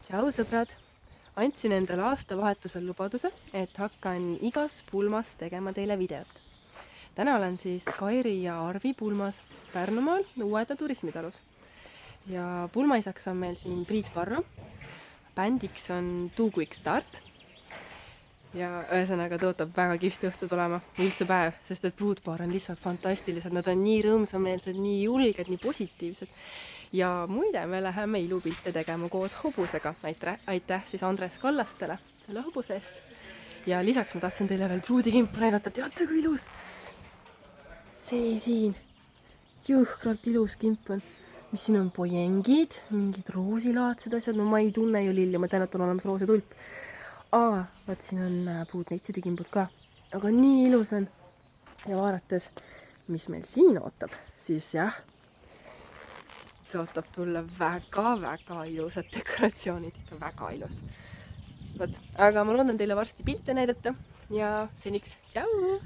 Tšau sõbrad! Andsin endale aastavahetusel lubaduse, et hakkan igas pulmas tegema teile videot. Täna olen siis Kairi ja Arvi pulmas Pärnumaal Uueda turismitalus. Ja pulmaisaks on meil siin Priit Parro. Bändiks on Too Quick Start. Ja ühesõnaga tõotab väga kihvt õhtu tulema, üldse päev, sest et pruutpaar on lihtsalt fantastilised. Nad on nii rõõmsameelsed, nii julged, nii positiivsed. Ja muide, me läheme ilupilte tegema koos hobusega. Aitäh siis Andres Kallastele selle hobuse eest. Ja lisaks ma tahtsin teile veel pruudikimpu näidata. Teate, kui ilus? See siin. Jõhkralt ilus kimp on. Mis siin on pojengid, mingid roosilaadsed asjad. No ma ei tunne ju lilli, ma tean, et on olemas roos ja tulp. Vaat siin on puudneitside kimbud ka. Aga nii ilus on. Ja vaadates, mis meil siin ootab, siis jah, tõotab tulla väga ilusad dekoratsioonid, ikka väga ilus. Võt, aga ma loodan teile varsti pilte näidata ja seniks, tšau!